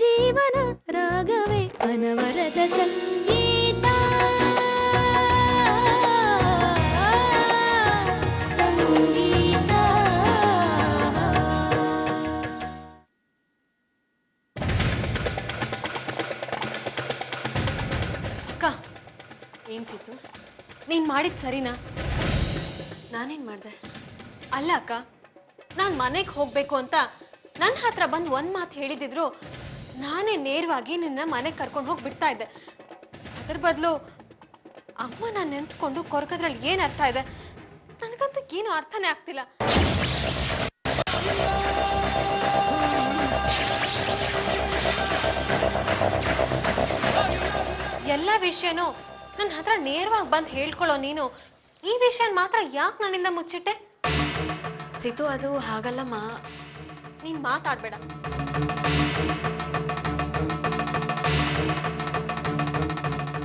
ಜೀವನ ರಾಗವೇ ಅನವರತ ಸಂಗೀತ ಸಂಗೀತ. ಅಕ್ಕ ಏನ್ ಸಿತು, ನೀನ್ ಮಾಡಿದ್ ಸರಿನಾ? ನಾನೇನ್ ಮಾಡ್ದೆ? ಅಲ್ಲ ಅಕ್ಕ, ನಾನ್ ಮನೆಗ್ ಹೋಗ್ಬೇಕು ಅಂತ ನನ್ನ ಹತ್ರ ಬಂದು ಒಂದ್ ಮಾತು ಹೇಳಿದಿದ್ರು ನಾನೇ ನೇರವಾಗಿ ನಿನ್ನ ಮನೆಗೆ ಕರ್ಕೊಂಡು ಹೋಗಿ ಬಿಡ್ತಾ ಇದ್ದೆ. ಅದ್ರ ಬದಲು ಅಮ್ಮ ನಾನು ನೆನ್ಸ್ಕೊಂಡು ಕೊರಕದ್ರಲ್ಲಿ ಏನ್ ಅರ್ಥ ಇದೆ? ನನಗಂತೂ ಏನು ಅರ್ಥನೇ ಆಗ್ತಿಲ್ಲ. ಎಲ್ಲ ವಿಷಯನೂ ನನ್ನ ಹತ್ರ ನೇರವಾಗಿ ಬಂದು ಹೇಳ್ಕೊಳ್ಳೋ ನೀನು ಈ ವಿಷಯ ಮಾತ್ರ ಯಾಕೆ ನನ್ನಿಂದ ಮುಚ್ಚಿಟ್ಟೆ? ಸಿತು, ಅದು ಹಾಗಲ್ಲಮ್ಮ. ನೀನ್ ಮಾತಾಡ್ಬೇಡ.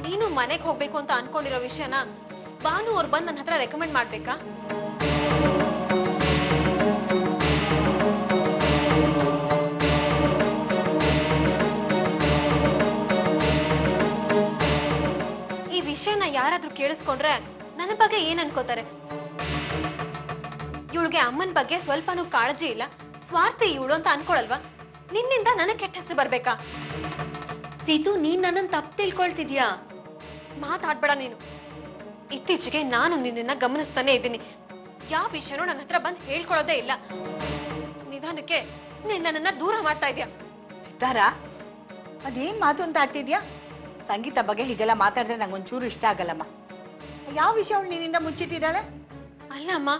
ನೀನು ಮನೆಗೆ ಹೋಗ್ಬೇಕು ಅಂತ ಅನ್ಕೊಂಡಿರೋ ವಿಷಯನ ಭಾನು ಅವ್ರು ಬಂದು ನನ್ನ ಹತ್ರ ರೆಕಮೆಂಡ್ ಮಾಡ್ಬೇಕಾ? ಈ ವಿಷಯನ ಯಾರಾದ್ರೂ ಕೇಳಿಸ್ಕೊಂಡ್ರೆ ನನ್ನ ಬಗ್ಗೆ ಏನ್ ಅನ್ಕೋತಾರೆ? ಇವಳಿಗೆ ಅಮ್ಮನ ಬಗ್ಗೆ ಸ್ವಲ್ಪನೂ ಕಾಳಜಿ ಇಲ್ಲ, ಸ್ವಾರ್ಥಿ ಇವಳು ಅಂತ ಅನ್ಕೊಳಲ್ವಾ? ನಿನ್ನಿಂದ ನನಗೆ ಕೆಟ್ಟ ಹೆಸರು ಬರ್ಬೇಕಾ? ಸೀತು, ನೀನ್ ನನ್ನನ್ನು ತಪ್ಪು ತಿಳ್ಕೊಳ್ತಿದ್ಯಾ. ಮಾತಾಡ್ಬೇಡ ನೀನು. ಇತ್ತೀಚೆಗೆ ನಾನು ನಿನ್ನ ಗಮನಿಸ್ತಾನೆ ಇದ್ದೀನಿ. ಯಾವ ವಿಷಯನೂ ನನ್ನ ಹತ್ರ ಬಂದು ಹೇಳ್ಕೊಳ್ಳೋದೇ ಇಲ್ಲ. ನಿಧಾನಕ್ಕೆ ನನ್ನನ್ನ ದೂರ ಮಾಡ್ತಾ ಇದ್ಯಾ. ಸಿತಾರ, ಅದೇನ್ ಮಾತು ಅಂತ ಆಡ್ತಿದ್ಯಾ? ಸಂಗೀತ ಬಗ್ಗೆ ಹೀಗೆಲ್ಲ ಮಾತಾಡಿದ್ರೆ ನಂಗೊಂಚೂರು ಇಷ್ಟ ಆಗಲ್ಲಮ್ಮ. ಯಾವ ವಿಷಯ ಅವಳು ನಿನ್ನಿಂದ ಮುಚ್ಚಿಟ್ಟಿದ್ದಾಳೆ? ಅಲ್ಲ ಅಮ್ಮ,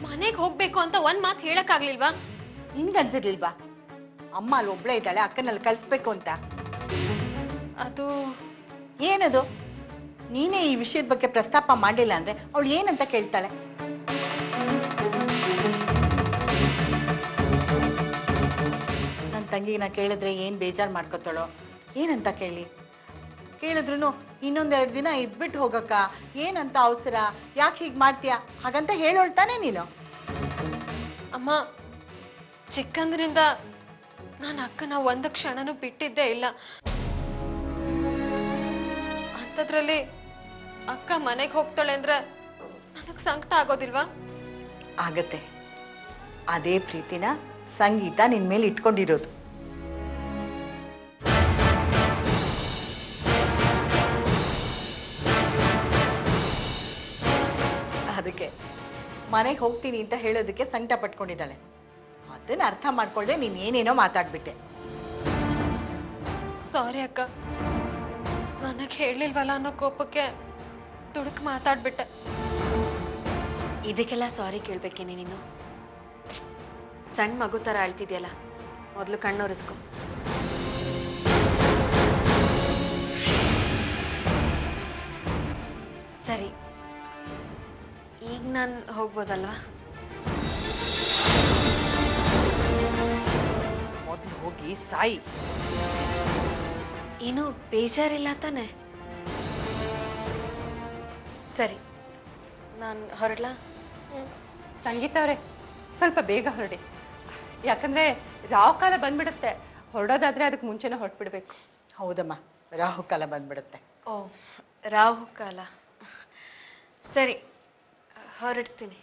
ಮನೆಗೆ ಹೋಗ್ಬೇಕು ಅಂತ ಒಂದ್ ಮಾತು ಹೇಳಕ್ಕಾಗ್ಲಿಲ್ವಾ? ನಿನ್ಗನ್ಸಿರ್ಲಿಲ್ವಾ ಅಮ್ಮ ಅಲ್ಲಿ ಒಬ್ಳೆ ಇದ್ದಾಳೆ, ಅಕ್ಕನಲ್ಲಿ ಕಳ್ಸ್ಬೇಕು ಅಂತ? ಅದು ಏನದು? ನೀನೇ ಈ ವಿಷಯದ ಬಗ್ಗೆ ಪ್ರಸ್ತಾಪ ಮಾಡಿಲ್ಲ ಅಂದ್ರೆ ಅವಳು ಏನಂತ ಕೇಳ್ತಾಳೆ? ನನ್ನ ತಂಗಿನ ಕೇಳಿದ್ರೆ ಏನ್ ಬೇಜಾರ್ ಮಾಡ್ಕೊತಾಳೋ ಏನಂತ ಕೇಳಿ? ಕೇಳಿದ್ರು ಇನ್ನೊಂದೆರಡು ದಿನ ಇದ್ಬಿಟ್ಟು ಹೋಗಕ್ಕ, ಏನಂತ ಅವಸರ, ಯಾಕೆ ಹೀಗ್ ಮಾಡ್ತೀಯಾ ಹಾಗಂತ ಹೇಳೋಳ್ತಾನೆ ನೀನು. ಅಮ್ಮ, ಚಿಕ್ಕಂದ್ರಿಂದ ನಾನು ಅಕ್ಕನ ಒಂದು ಕ್ಷಣನೂ ಬಿಟ್ಟಿದ್ದೇ ಇಲ್ಲ. ಅಂಥದ್ರಲ್ಲಿ ಅಕ್ಕ ಮನೆಗೆ ಹೋಗ್ತಾಳೆ ಅಂದ್ರೆ ನನಗ್ ಸಂಕಟ ಆಗೋದಿಲ್ವಾ? ಆಗತ್ತೆ. ಅದೇ ಪ್ರೀತಿನ ಸಂಗೀತ ನಿನ್ ಮೇಲೆ ಇಟ್ಕೊಂಡಿರೋದು. ಅದಕ್ಕೆ ಮನೆಗೆ ಹೋಗ್ತೀನಿ ಅಂತ ಹೇಳೋದಕ್ಕೆ ಸಂಕಟ ಪಟ್ಕೊಂಡಿದ್ದಾಳೆ. ಅದನ್ನ ಅರ್ಥ ಮಾಡ್ಕೊಳ್ದೆ ನೀನ್ ಏನೇನೋ ಮಾತಾಡ್ಬಿಟ್ಟೆ. ಸಾರಿ ಅಕ್ಕ, ನನಗೆ ಹೇಳಿಲ್ವಲ್ಲ ಅನ್ನೋ ಕೋಪಕ್ಕೆ ದುಡುಕ್ ಮಾತಾಡ್ಬಿಟ್ಟೆ. ಇದಕ್ಕೆಲ್ಲ ಸಾರಿ ಕೇಳ್ಬೇಕೇನೆ ನೀನು? ಸಣ್ಣ ಮಗು ತರ ಅಳ್ತಿದ್ಯಲ್ಲ, ಮೊದಲು ಕಣ್ಣೊರೆಸ್ಕೊ. ಸರಿ, ಈಗ ನಾನು ಹೋಗ್ಬೋದಲ್ವಾ? ಮೊದಲು ಹೋಗಿ ಸಾಯಿ. ಏನು ಬೇಜಾರಿಲ್ಲ ತಾನೆ? ಸರಿ, ನಾನು ಹೊರಡ್ಲಾ? ಸಂಗೀತ ಅವರೇ, ಸ್ವಲ್ಪ ಬೇಗ ಹೊರಡಿ. ಯಾಕಂದ್ರೆ ರಾಹುಕಾಲ ಬಂದ್ಬಿಡುತ್ತೆ. ಹೊರಡೋದಾದ್ರೆ ಅದಕ್ಕೆ ಮುಂಚೆನೇ ಹೊರಟ್ಬಿಡ್ಬೇಕು. ಹೌದಮ್ಮ, ರಾಹುಕಾಲ ಬಂದ್ಬಿಡುತ್ತೆ. ಓ, ರಾಹುಕಾಲ. ಸರಿ, ಹೊರಡ್ತೀನಿ.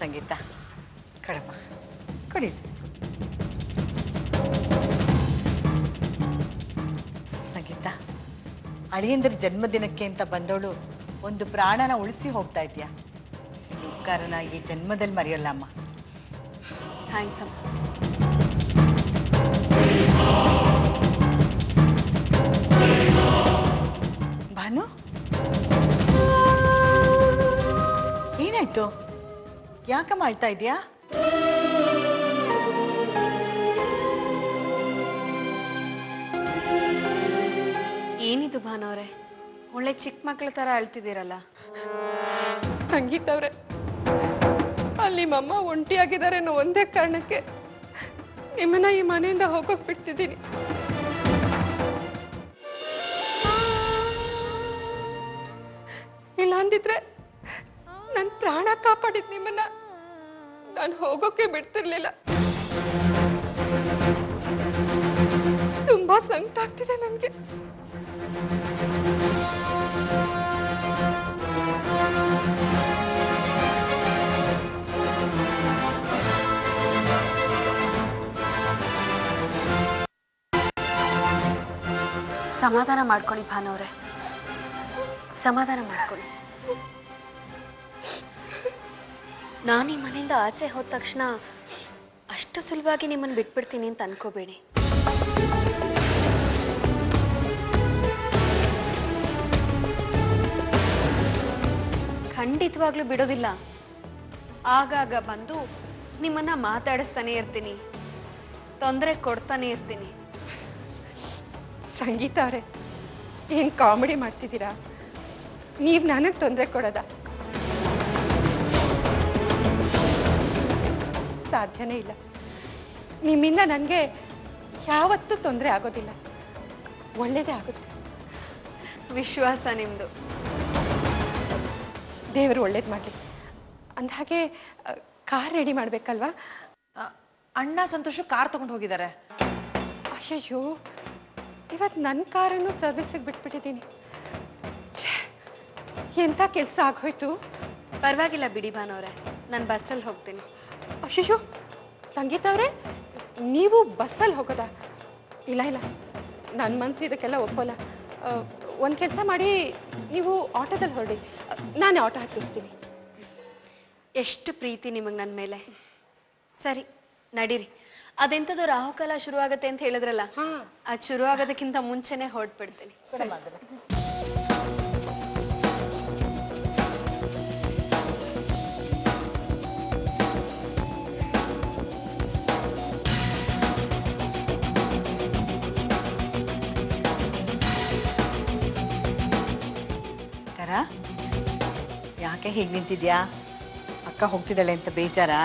ಸಂಗೀತ, ಕಡಮ್ಮ ಕಡಿ. ಸಂಗೀತ, ಅಳಿಯಂದ್ರ ಜನ್ಮದಿನಕ್ಕೆ ಅಂತ ಬಂದವಳು ಒಂದು ಪ್ರಾಣನ ಉಳಿಸಿ ಹೋಗ್ತಾ ಇದೆಯಾ? ಉಪಕಾರನ ಈ ಜನ್ಮದಲ್ಲಿ ಮರೆಯಲ್ಲ ಅಮ್ಮ. ಥ್ಯಾಂಕ್ಸ್ ಅಮ್ಮ. ಭಾನು, ಏನಾಯ್ತು? ಯಾಕಮ್ಮ ಅಳ್ತಾ ಇದೆಯಾ? ಭಾನುವ್ರೆ, ಒಳ್ಳೆ ಚಿಕ್ಕ ಮಕ್ಳ ತರ ಅಳ್ತಿದ್ದೀರಲ್ಲ. ಸಂಗೀತ ಅವ್ರೆ, ಅಲ್ಲಿ ನಿಮ್ಮಮ್ಮ ಒಂಟಿಯಾಗಿದ್ದಾರೆ ಅನ್ನೋ ಒಂದೇ ಕಾರಣಕ್ಕೆ ನಿಮ್ಮನ್ನ ಈ ಮನೆಯಿಂದ ಹೋಗೋಕ್ ಬಿಡ್ತಿದ್ದೀನಿ. ಇಲ್ಲ ಅಂದಿದ್ರೆ ನನ್ ಪ್ರಾಣ ಕಾಪಾಡಿದ್ ನಿಮ್ಮನ್ನ ನಾನು ಹೋಗೋಕೆ ಬಿಡ್ತಿರ್ಲಿಲ್ಲ. ತುಂಬಾ ಸಂಕಟ ಆಗ್ತಿದೆ ನನ್ಗೆ. ಸಮಾಧಾನ ಮಾಡ್ಕೊಳ್ಳಿ ಭಾನುವ್ರೆ, ಸಮಾಧಾನ ಮಾಡ್ಕೊಳ್ಳಿ. ನಾನು ಈ ಮನೆಯಿಂದ ಆಚೆ ಹೋದ ತಕ್ಷಣ ಅಷ್ಟು ಸುಲಭವಾಗಿ ನಿಮ್ಮನ್ನು ಬಿಟ್ಬಿಡ್ತೀನಿ ಅಂತ ಅನ್ಕೋಬೇಡಿ. ಖಂಡಿತವಾಗ್ಲೂ ಬಿಡೋದಿಲ್ಲ. ಆಗಾಗ ಬಂದು ನಿಮ್ಮನ್ನ ಮಾತಾಡಿಸ್ತಾನೆ ಇರ್ತೀನಿ, ತೊಂದರೆ ಕೊಡ್ತಾನೆ ಇರ್ತೀನಿ. ಸಂಗೀತ ಅವರೇ, ಏನ್ ಕಾಮಿಡಿ ಮಾಡ್ತಿದ್ದೀರಾ? ನೀವ್ ನನಗ್ ತೊಂದರೆ ಕೊಡೋದ? ಸಾಧ್ಯನೇ ಇಲ್ಲ. ನಿಮ್ಮಿಂದ ನನ್ಗೆ ಯಾವತ್ತೂ ತೊಂದರೆ ಆಗೋದಿಲ್ಲ, ಒಳ್ಳೇದೇ ಆಗುತ್ತೆ. ವಿಶ್ವಾಸ ನಿಮ್ದು. ದೇವರು ಒಳ್ಳೇದ್ ಮಾಡ್ಲಿ. ಅಂದ್ಹಾಗೆ ಕಾರ್ ರೆಡಿ ಮಾಡ್ಬೇಕಲ್ವಾ? ಅಣ್ಣ ಸಂತೋಷ ಕಾರ್ ತಗೊಂಡು ಹೋಗಿದ್ದಾರೆ. ಅಯ್ಯಯ್ಯೋ, ಇವತ್ ನನ್ನ ಕಾರನ್ನು ಸರ್ವಿಸಿಗೆ ಬಿಟ್ಬಿಟ್ಟಿದ್ದೀನಿ. ಎಂತ ಕೆಲಸ ಆಗೋಯ್ತು. ಪರವಾಗಿಲ್ಲ ಬಿಡಿ ಭಾನುವ್ರೆ, ನಾನು ಬಸ್ಸಲ್ಲಿ ಹೋಗ್ತೀನಿ. ಅಯ್ಯೋ ಸಂಗೀತ ಅವರೇ, ನೀವು ಬಸ್ಸಲ್ಲಿ ಹೋಗೋದಾ? ಇಲ್ಲ ಇಲ್ಲ, ನನ್ನ ಮನ್ಸು ಇದಕ್ಕೆಲ್ಲ ಒಪ್ಪಲ್ಲ. ಒಂದು ಕೆಲಸ ಮಾಡಿ, ನೀವು ಆಟೋದಲ್ಲಿ ಹೊರಡಿ, ನಾನೇ ಆಟೋ ಹತ್ತಿಸ್ತೀನಿ. ಎಷ್ಟು ಪ್ರೀತಿ ನಿಮಗೆ ನನ್ನ ಮೇಲೆ. ಸರಿ ನಡೀರಿ. ಅದೆಂಥದ್ದು ರಾಹುಕಾಲ ಶುರುವಾಗತ್ತೆ ಅಂತ ಹೇಳಿದ್ರಲ್ಲ, ಅದು ಶುರುವಾಗೋದಕ್ಕಿಂತ ಮುಂಚೆನೆ ಹೊರಟ್ಬಿಡ್ತೀನಿ. ಯಾಕೆ ಹೀಗೆ ನಿಂತಿದ್ಯಾ? ಅಕ್ಕ ಹೋಗ್ತಿದ್ದಾಳೆ ಅಂತ ಬೇಜಾರಾ?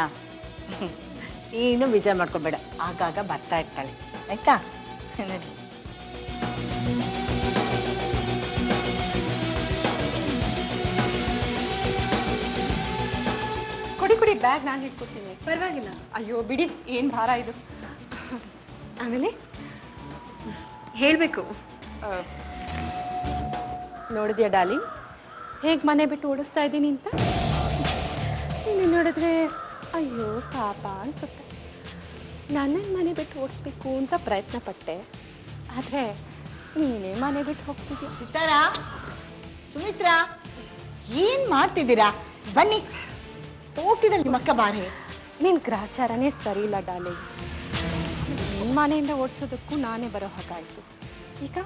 ನೀನು ಬೇಜಾರ ಮಾಡ್ಕೊಬೇಡ, ಆಗಾಗ ಬರ್ತಾ ಇರ್ತಾಳೆ, ಆಯ್ತಾ? ನಡಿ. ಕೊಡಿ ಬ್ಯಾಗ್ ನಾನು ಇಟ್ಕೊಡ್ತೀನಿ. ಪರವಾಗಿಲ್ಲ. ಅಯ್ಯೋ ಬಿಡಿ, ಏನ್ ಭಾರ ಇದು. ಆಮೇಲೆ ಹೇಳ್ಬೇಕು. ನೋಡಿದ್ಯಾ ಡಾರ್ಲಿಂಗ್, ಹೇಗ್ ಮನೆ ಬಿಟ್ಟು ಓಡಿಸ್ತಾ ಇದ್ದೀನಿ ಅಂತ? ನೀನು ನೋಡಿದ್ರೆ ಅಯ್ಯೋ ಪಾಪ ಅನ್ಸುತ್ತೆ. ನನ್ನನ್ನು ಮನೆ ಬಿಟ್ಟು ಓಡಿಸ್ಬೇಕು ಅಂತ ಪ್ರಯತ್ನ ಪಟ್ಟೆ, ಆದ್ರೆ ನೀನೇ ಮನೆ ಬಿಟ್ಟು ಹೋಗ್ತಿದ್ಯಾ. ಸಿತಾರಾ, ಸುಮಿತ್ರಾ, ಏನ್ ಮಾಡ್ತಿದ್ದೀರಾ? ಬನ್ನಿ, ಹೋಗ್ತಿದ್ದ ನಿಮ್ಮಕ್ಕ ಬಾರಿ. ನಿನ್ ಗ್ರಾಚಾರನೇ ಸರಿ ಇಲ್ಲ ಡಾರ್ಲಿಂಗ್. ನಿನ್ ಮನೆಯಿಂದ ಓಡಿಸೋದಕ್ಕೂ ನಾನೇ ಬರೋ ಹಾಗಾಯ್ತು. ಈಗ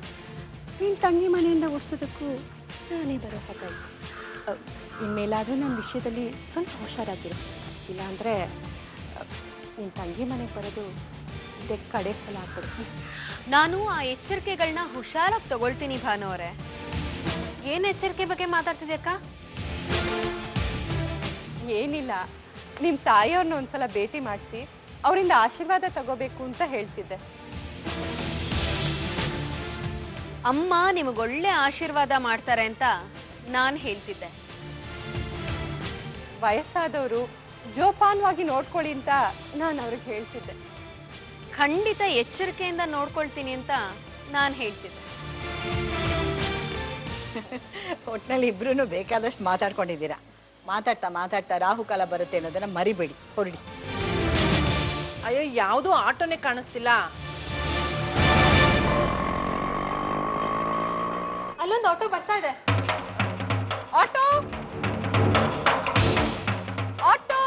ನಿನ್ ತಂಗಿ ಮನೆಯಿಂದ ಓಡಿಸೋದಕ್ಕೂ ನಾನೇ ಬರೋ ಹಾಗಾಯ್ತು. ಇನ್ಮೇಲಾದ್ರೂ ನನ್ನ ವಿಷಯದಲ್ಲಿ ಸ್ವಲ್ಪ ಹುಷಾರಾಗಿರು. ಇಲ್ಲಾಂದ್ರೆ ನಿನ್ ತಂಗಿ ಮನೆಗೆ ಬರೋದು ಇದೇ ಕಡೆ ಸಲ ಆಗ್ಬಿಡುತ್ತೆ. ನಾನು ಆ ಎಚ್ಚರಿಕೆಗಳನ್ನ ಹುಷಾರಾಗಿ ತಗೊಳ್ತೀನಿ ಭಾನುವ್ರೆ. ಏನ್ ಎಚ್ಚರಿಕೆ ಬಗ್ಗೆ ಮಾತಾಡ್ತಿದ್ಯಕ್ಕ? ಏನಿಲ್ಲ, ನಿಮ್ ತಾಯಿಯವ್ರನ್ನ ಒಂದ್ಸಲ ಭೇಟಿ ಮಾಡಿಸಿ ಅವರಿಂದ ಆಶೀರ್ವಾದ ತಗೋಬೇಕು ಅಂತ ಹೇಳ್ತಿದ್ದೆ. ಅಮ್ಮ ನಿಮಗೊಳ್ಳೆ ಆಶೀರ್ವಾದ ಮಾಡ್ತಾರೆ ಅಂತ ನಾನ್ ಹೇಳ್ತಿದ್ದೆ. ವಯಸ್ಸಾದವರು ಜೋಪಾನವಾಗಿ ನೋಡ್ಕೊಳ್ಳಿ ಅಂತ ನಾನು ಅವ್ರಿಗೆ ಹೇಳ್ತಿದ್ದೆ. ಖಂಡಿತ ಎಚ್ಚರಿಕೆಯಿಂದ ನೋಡ್ಕೊಳ್ತೀನಿ ಅಂತ ನಾನ್ ಹೇಳ್ತಿದ್ದೆ. ಒಟ್ನಲ್ಲಿ ಇಬ್ರು ಬೇಕಾದಷ್ಟು ಮಾತಾಡ್ಕೊಂಡಿದ್ದೀರಾ. ಮಾತಾಡ್ತಾ ರಾಹುಕಾಲ ಬರುತ್ತೆ ಅನ್ನೋದನ್ನ ಮರಿಬೇಡಿ, ಹೊರಡಿ. ಅಯ್ಯೋ, ಯಾವ್ದು ಆಟೋನೇ ಕಾಣಿಸ್ತಿಲ್ಲ. ಅಲ್ಲೊಂದು ಆಟೋ ಬರ್ತಾ ಇದೆ. ಆಟೋ ಆಟೋ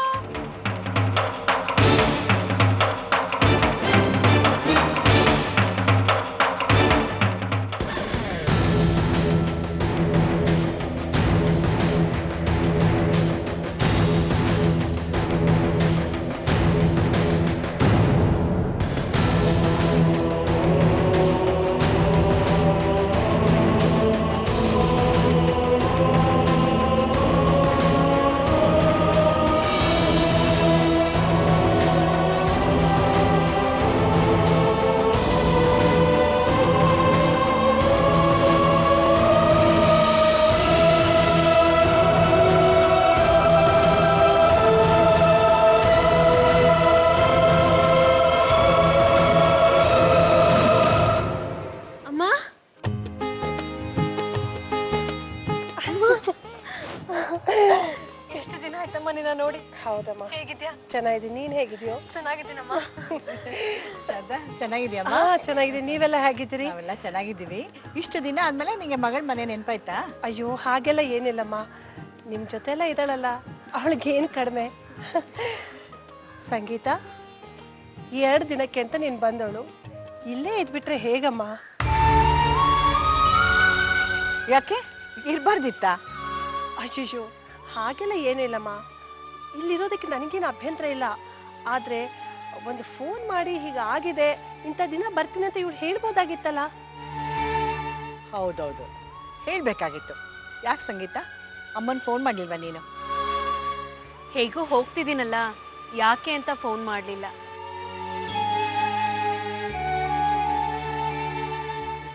ಹೌದಮ್ಮ, ಹೇಗಿದ್ಯಾ? ಚೆನ್ನಾಗಿದ್ದೀನಿ. ನೀನ್ ಹೇಗಿದ್ಯೋ? ಚೆನ್ನಾಗಿದ್ದೀನಮ್ಮ. ಶಾರದಾ ಚೆನ್ನಾಗಿದ್ಯಮ್ಮ? ಚೆನ್ನಾಗಿದ್ದೀನಿ. ನೀವೆಲ್ಲ ಹೇಗಿದ್ದೀರಿ? ನಾವೆಲ್ಲ ಚೆನ್ನಾಗಿದ್ದೀವಿ. ಇಷ್ಟು ದಿನ ಆದ್ಮೇಲೆ ನಿಂಗೆ ಮಗಳ ಮನೆ ನೆನ್ಪಾಯ್ತಾ? ಅಯ್ಯೋ, ಹಾಗೆಲ್ಲ ಏನಿಲ್ಲಮ್ಮ. ನಿಮ್ ಜೊತೆ ಎಲ್ಲ ಇದ್ದಾಳಲ್ಲ, ಅವಳಿಗೇನ್ ಕಡಿಮೆ. ಸಂಗೀತ, 2 ದಿನಕ್ಕೆ ಅಂತ ನೀನ್ ಬಂದವಳು ಇಲ್ಲೇ ಇದ್ಬಿಟ್ರೆ ಹೇಗಮ್ಮ? ಯಾಕೆ ಇರ್ಬಾರ್ದಿತ್ತ? ಅಯ್ಯೋ, ಹಾಗೆಲ್ಲ ಏನಿಲ್ಲಮ್ಮ. ಇಲ್ಲಿರೋದಕ್ಕೆ ನನಗೇನು ಅಭ್ಯಂತರ ಇಲ್ಲ. ಆದ್ರೆ ಒಂದು ಫೋನ್ ಮಾಡಿ ಹೀಗಾಗಿದೆ, ಇಂಥ ದಿನ ಬರ್ತೀನಿ ಅಂತ ಇವಳು ಹೇಳ್ಬೋದಾಗಿತ್ತಲ್ಲ. ಹೌದೌದು, ಹೇಳ್ಬೇಕಾಗಿತ್ತು. ಯಾಕೆ ಸಂಗೀತ, ಅಮ್ಮನ್ ಫೋನ್ ಮಾಡ್ಲಿಲ್ವಾ ನೀನು? ಹೇಗೂ ಹೋಗ್ತಿದ್ದೀನಲ್ಲ, ಯಾಕೆ ಅಂತ ಫೋನ್ ಮಾಡ್ಲಿಲ್ಲ.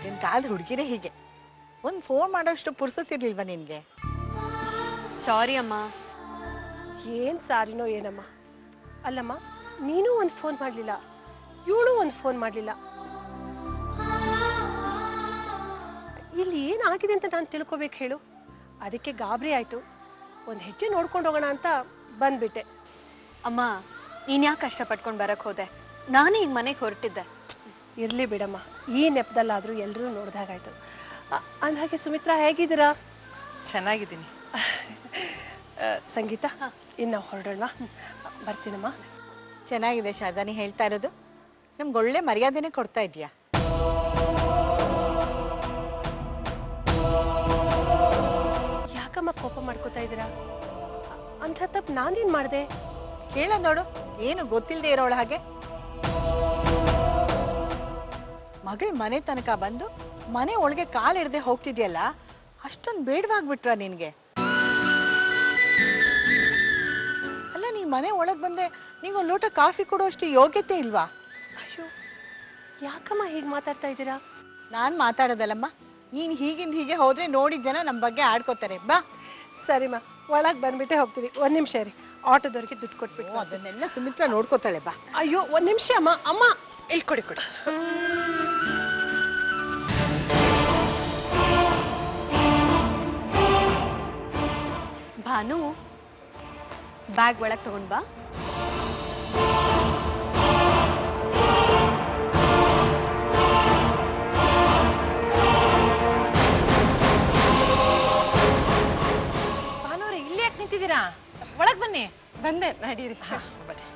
ನಿನ್ ಕಾಲದ ಹುಡುಗಿರೇ ಹೀಗೆ, ಒಂದ್ ಫೋನ್ ಮಾಡೋಷ್ಟು ಪುರ್ಸೊತ್ತಿರ್ಲಿಲ್ವಾ ನಿನ್ಗೆ? ಸಾರಿ ಅಮ್ಮ. ಏನ್ ಸಾರಿನೋ ಏನಮ್ಮ. ಅಲ್ಲಮ್ಮ, ನೀನು ಒಂದು ಫೋನ್ ಮಾಡ್ಲಿಲ್ಲ, ಇವಳು ಒಂದು ಫೋನ್ ಮಾಡ್ಲಿಲ್ಲ. ಇಲ್ಲಿ ಏನಾಗಿದೆ ಅಂತ ನಾನು ತಿಳ್ಕೊಬೇಕು ಹೇಳು. ಅದಕ್ಕೆ ಗಾಬರಿ ಆಯ್ತು. ಒಂದು ಹೆಜ್ಜೆ ನೋಡ್ಕೊಂಡು ಹೋಗೋಣ ಅಂತ ಬಂದ್ಬಿಟ್ಟೆ. ಅಮ್ಮ, ನೀನ್ ಯಾಕೆ ಕಷ್ಟಪಟ್ಕೊಂಡು ಬರಕ್ ಹೋದೆ? ನಾನೇ ಈಗ ಮನೆಗೆ ಹೊರಟಿದ್ದೆ. ಇರ್ಲಿ ಬಿಡಮ್ಮ, ಈ ನೆಪದಲ್ಲಾದ್ರೂ ಎಲ್ಲರೂ ನೋಡ್ದಾಗಾಯ್ತು. ಅಂದ್ಹಾಗೆ ಸುಮಿತ್ರಾ, ಹೇಗಿದ್ದೀರಾ? ಚೆನ್ನಾಗಿದ್ದೀನಿ. ಸಂಗೀತ, ಇನ್ನು ಹೊರಡೋಣ. ಬರ್ತೀನಮ್ಮ. ಚೆನ್ನಾಗಿದೆ ಶಾರದಾ, ನೀ ಹೇಳ್ತಾ ಇರೋದು. ನಮ್ಗೆ ಒಳ್ಳೆ ಮರ್ಯಾದೆನೆ ಕೊಡ್ತಾ ಇದೀಯಾ. ಯಾಕಮ್ಮ ಕೋಪ ಮಾಡ್ಕೋತಾ ಇದ್ದೀರಾ? ಅಂತ ತಪ್ಪು ನಾನೇನ್ ಮಾಡ್ದೆ? ಕೇಳ ನೋಡು, ಏನು ಗೊತ್ತಿಲ್ಲದೆ ಇರೋಳ ಹಾಗೆ. ಮಗಳ ಮನೆ ತನಕ ಬಂದು ಮನೆ ಒಳಗೆ ಕಾಲಿಡದೆ ಹೋಗ್ತಿದ್ಯಲ್ಲ, ಅಷ್ಟೊಂದು ಬೇಡವಾಗ್ಬಿಟ್ರ ನಿನ್ಗೆ? ಅಲ್ಲ, ನೀ ಮನೆ ಒಳಗ್ ಬಂದ್ರೆ ನಿಂಗೊಂದು ಲೋಟ ಕಾಫಿ ಕೊಡೋಷ್ಟು ಯೋಗ್ಯತೆ ಇಲ್ವಾ? ಅಯ್ಯೋ, ಯಾಕಮ್ಮ ಹೀಗೆ ಮಾತಾಡ್ತಾ ಇದ್ದೀರಾ? ನಾನ್ ಮಾತಾಡೋದಲ್ಲಮ್ಮ, ನೀನ್ ಹೀಗಿಂದ ಹೀಗೆ ಹೋದ್ರೆ ನೋಡಿದ ಜನ ನಮ್ ಬಗ್ಗೆ ಆಡ್ಕೋತಾರೆ. ಬಾ. ಸರಿಮ್ಮ, ಒಳಗ್ ಬಂದ್ಬಿಟ್ಟೆ ಹೋಗ್ತೀವಿ. 1 ನಿಮಿಷ ಇರಿ, ಆಟೋದವ್ರಿಗೆ ದುಡ್ಡು ಕೊಟ್ಬಿಟ್ಟು. ಅದನ್ನೆಲ್ಲ ಸುಮಿತ್ರಾ ನೋಡ್ಕೋತಾಳೆ. ಬಾ. ಅಯ್ಯೋ, 1 ನಿಮಿಷ ಅಮ್ಮ. ಅಮ್ಮ, ಇಲ್ಲಿ ಕೊಡಿ. ಭಾನು, ಬ್ಯಾಗ್ ಒಳಗ್ ತಗೊಂಡ್ ಬಾ. ಭಾನುವ್ರೆ, ಇಲ್ಲಿ ಯಾಕೆ ನಿಂತಿದ್ದೀರಾ? ಒಳಗ್ ಬನ್ನಿ. ಬಂದೆ, ನಡೀರಿ. ಬನ್ನಿ.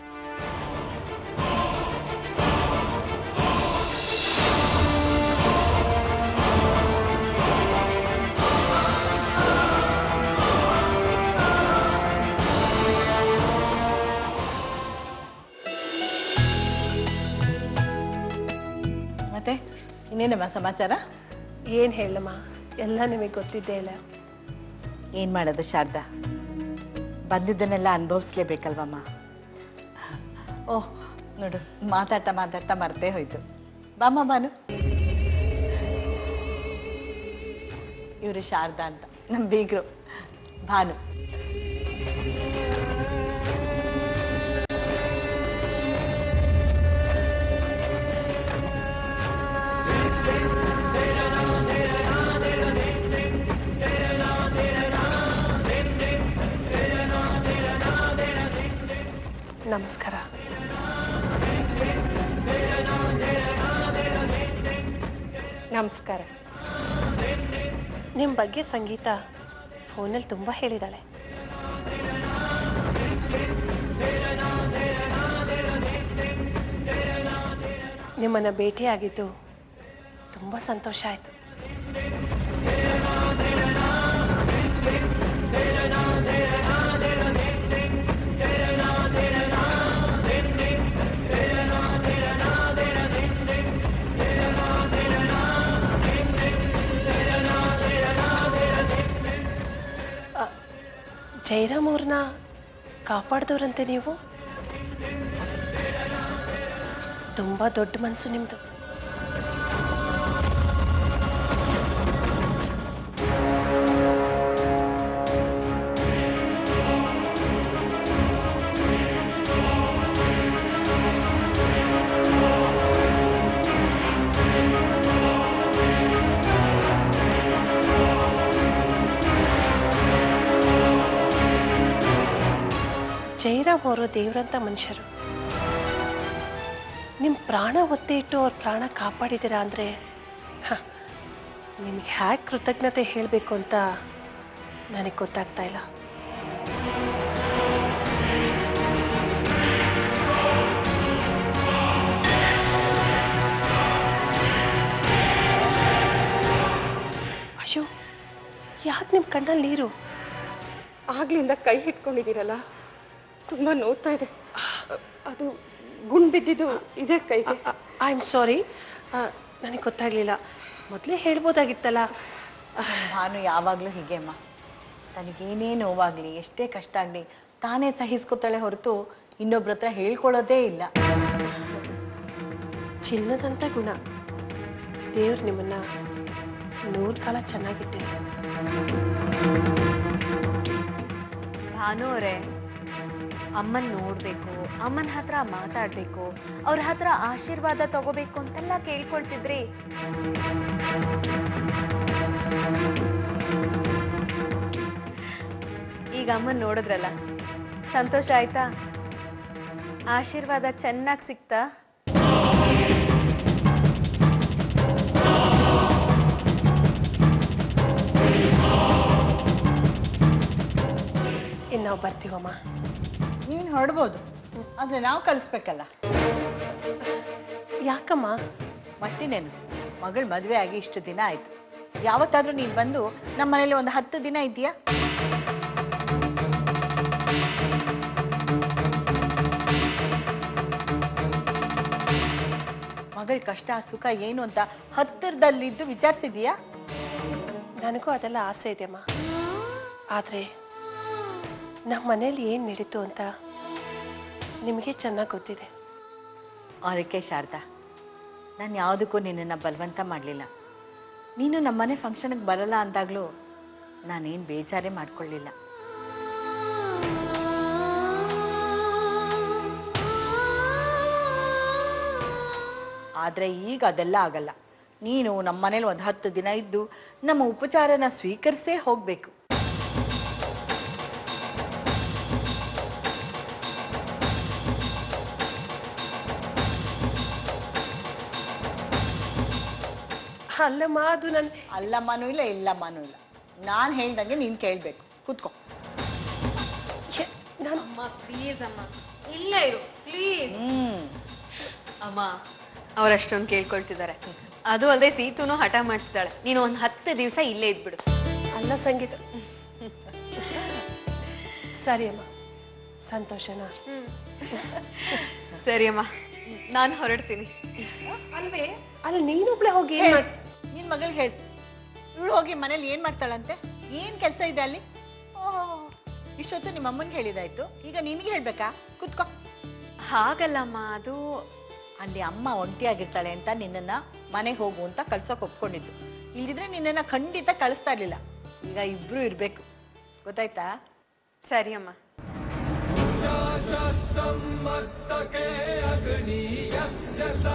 ಮತ್ತೆ ಇನ್ನೇನಮ್ಮ ಸಮಾಚಾರ? ಏನ್ ಹೇಳಮ್ಮ, ಎಲ್ಲ ನಿಮಗೆ ಗೊತ್ತಿದ್ದೇ ಇಲ್ಲ. ಏನ್ ಮಾಡೋದು ಶಾರದಾ, ಬಂದಿದ್ದನ್ನೆಲ್ಲ ಅನುಭವಿಸ್ಲೇಬೇಕಲ್ವಮ್ಮ. ಓಹ್ ನೋಡು, ಮಾತಾಡ್ತಾ ಮರ್ತೇ ಹೋಯ್ತು. ಬಾಮ್ಮ ಬಾನು. ಇವ್ರು ಶಾರದಾ ಅಂತ, ನಮ್ ಬೀಗ್ರು ಭಾನು. ನಮಸ್ಕಾರ. ನಮಸ್ಕಾರ. ನಿಮ್ ಬಗ್ಗೆ ಸಂಗೀತ ಫೋನಲ್ಲಿ ತುಂಬಾ ಹೇಳಿದಾಳೆ. ನಿಮ್ಮನ್ನ ಭೇಟಿಯಾಗಿದ್ದು ತುಂಬಾ ಸಂತೋಷ ಆಯ್ತು. ಜೈರಾಮ್ ಅವ್ರನ್ನ ಕಾಪಾಡ್ದವ್ರಂತೆ ನೀವು? ತುಂಬಾ ದೊಡ್ಡ ಮನಸ್ಸು ನಿಮ್ದು. ಜೈರಾಮ್ ಜಯರಾಮ್ ಅವರು ದೇವ್ರಂತ ಮನುಷ್ಯರು. ನಿಮ್ಮ ಪ್ರಾಣ ಒತ್ತೆ ಇಟ್ಟು ಅವ್ರ ಪ್ರಾಣ ಕಾಪಾಡಿದ್ದೀರಾ ಅಂದರೆ ನಿಮ್ಗೆ ಹ್ಯಾಕ್ ಕೃತಜ್ಞತೆ ಹೇಳಬೇಕು ಅಂತ ನನಗೆ ಗೊತ್ತಾಗ್ತಾ ಇಲ್ಲ. ಅಯ್ಯೋ, ಯಾಕೆ ನಿಮ್ಮ ಕಣ್ಣಲ್ಲಿ ನೀರು? ಆಗ್ಲಿಂದ ಕೈ ಹಿಡ್ಕೊಂಡಿದ್ದೀರಲ್ಲ, ತುಂಬಾ ನೋವ್ತಾ ಇದೆ. ಅದು ಗುಂಡ್ ಬಿದ್ದಿದ್ದು ಇದೇ ಕೈಗೆ. ಐ ಆಮ್ ಸಾರಿ, ನನಗೆ ಗೊತ್ತಾಗ್ಲಿಲ್ಲ. ಮೊದಲೇ ಹೇಳ್ಬೋದಾಗಿತ್ತಲ್ಲ. ನಾನು ಯಾವಾಗಲೂ ಹೀಗೆ ಅಮ್ಮ, ತನಗೇನೇ ನೋವಾಗ್ಲಿ ಎಷ್ಟೇ ಕಷ್ಟ ಆಗಲಿ ತಾನೇ ಸಹಿಸ್ಕೊತಾಳೆ ಹೊರತು ಇನ್ನೊಬ್ರ ಹತ್ರ ಹೇಳ್ಕೊಳ್ಳೋದೇ ಇಲ್ಲ. ಚಿನ್ನದಂತ ಗುಣ. ದೇವ್ರು ನಿಮ್ಮನ್ನ 100 ಕಾಲ ಚೆನ್ನಾಗಿಟ್ಟಿದೆ. ಭಾನು ಅವರೇ, ಅಮ್ಮನ್ ನೋಡ್ಬೇಕು, ಅಮ್ಮನ ಹತ್ರ ಮಾತಾಡ್ಬೇಕು, ಅವ್ರ ಹತ್ರ ಆಶೀರ್ವಾದ ತಗೋಬೇಕು ಅಂತೆಲ್ಲ ಕೇಳ್ಕೊಳ್ತಿದ್ರಿ. ಈಗ ಅಮ್ಮನ್ ನೋಡಿದ್ರಲ್ಲ, ಸಂತೋಷ ಆಯ್ತಾ? ಆಶೀರ್ವಾದ ಚೆನ್ನಾಗಿ ಸಿಕ್ತಾ? ಇನ್ನು ನಾವು ಬರ್ತೀವಮ್ಮ. ನೀನು ಹೊರಡ್ಬೋದು, ಆದ್ರೆ ನಾವು ಕಳಿಸ್ಬೇಕಲ್ಲ. ಯಾಕಮ್ಮ? ಮತ್ತಿನೇನು, ಮಗಳು ಮದುವೆ ಆಗಿ ಇಷ್ಟು ದಿನ ಆಯ್ತು. ಯಾವತ್ತಾದ್ರೂ ನೀನು ಬಂದು ನಮ್ಮ ಮನೇಲಿ ಒಂದು 10 ದಿನ ಇದೆಯಾ? ಮಗಳ ಕಷ್ಟ ಸುಖ ಏನು ಅಂತ ಹತ್ತಿರದಲ್ಲಿದ್ದು ವಿಚಾರಿಸಿದೀಯಾ? ನನಗೂ ಅದೆಲ್ಲ ಆಸೆ ಇದೆಯಮ್ಮ. ಆದ್ರೆ ನಮ್ಮ ಮನೇಲಿ ಏನ್ ನಡೀತು ಅಂತ ನಿಮಗೆ ಚೆನ್ನಾಗಿ ಗೊತ್ತಿದೆ. ಅದಕ್ಕೆ ಶಾರದಾ, ನಾನು ಯಾವುದಕ್ಕೂ ನಿನ್ನನ್ನು ಬಲವಂತ ಮಾಡಲಿಲ್ಲ. ನೀನು ನಮ್ಮನೆ ಫಂಕ್ಷನ್ಗೆ ಬರಲ್ಲ ಅಂದಾಗ್ಲೂ ನಾನೇನು ಬೇಜಾರೇ ಮಾಡ್ಕೊಳ್ಳಿಲ್ಲ. ಆದ್ರೆ ಈಗ ಅದೆಲ್ಲ ಆಗಲ್ಲ. ನೀನು ನಮ್ಮ ಮನೇಲಿ ಒಂದು 10 ದಿನ ಇದ್ದು ನಮ್ಮ ಉಪಚಾರನ ಸ್ವೀಕರಿಸೇ ಹೋಗ್ಬೇಕು. ಅಲ್ಲಮ್ಮ, ಅದು ನನ್ನ ಅಲ್ಲಮ್ಮನೂ ಇಲ್ಲ ಇಲ್ಲಮ್ಮನೂ ಇಲ್ಲ. ನಾನು ಹೇಳ್ದಂಗೆ ನೀನು ಕೇಳಬೇಕು. ಕೂತ್ಕೋ. ನಾನು ಅಮ್ಮ ಪ್ಲೀಸ್ ಅಮ್ಮ, ಇಲ್ಲೇ ಇರು ಪ್ಲೀಸ್. ಅಮ್ಮ, ಅವರಷ್ಟೊಂದು ಕೇಳ್ಕೊಳ್ತಿದ್ದಾರೆ. ಅದು ಅಲ್ಲದೆ ಸೀತುನು ಹಠ ಮಾಡ್ತಿದ್ದಾಳೆ. ನೀನು ಒಂದು 10 ದಿವಸ ಇಲ್ಲೇ ಇದ್ಬಿಡು. ಅಲ್ಲ ಸಂಗೀತ. ಸರಿ ಅಮ್ಮ, ಸಂತೋಷನಾ? ಸರಿ ಅಮ್ಮ, ನಾನು ಹೊರಡ್ತೀನಿ. ಅಲ್ವೇ, ಅಲ್ಲಿ ನೀನೊಬ್ಳೆ ಹೋಗಿ ಏನ್ ಮಾಡ್ ನಿನ್ ಮಗಳಿಗೆ ಹೇಳಿ, ಇವಳು ಹೋಗಿ ಮನೇಲಿ ಏನ್ ಮಾಡ್ತಾಳಂತೆ? ಏನ್ ಕೆಲಸ ಇದೆ ಅಲ್ಲಿ? ಇಷ್ಟೊತ್ತು ನಿಮ್ಮ ಅಮ್ಮನ್ಗೆ ಹೇಳಿದಾಯ್ತು, ಈಗ ನಿನ್ಗೆ ಹೇಳ್ಬೇಕಾ? ಕುತ್ಕೋ. ಹಾಗಲ್ಲಮ್ಮ, ಅದು ಅಲ್ಲಿ ಅಮ್ಮ ಒಂಟಿಯಾಗಿರ್ತಾಳೆ ಅಂತ ನಿನ್ನನ್ನ ಮನೆಗೆ ಹೋಗು ಅಂತ ಕಳ್ಸೋಕ್ ಒಪ್ಕೊಂಡಿದ್ದು. ಇಲ್ದಿದ್ರೆ ನಿನ್ನನ್ನ ಖಂಡಿತ ಕಳಿಸ್ತಾ ಇರ್ಲಿಲ್ಲ. ಈಗ ಇಬ್ರು ಇರ್ಬೇಕು, ಗೊತ್ತಾಯ್ತಾ? ಸರಿ ಅಮ್ಮ. मस्तके अग्नि यस्य स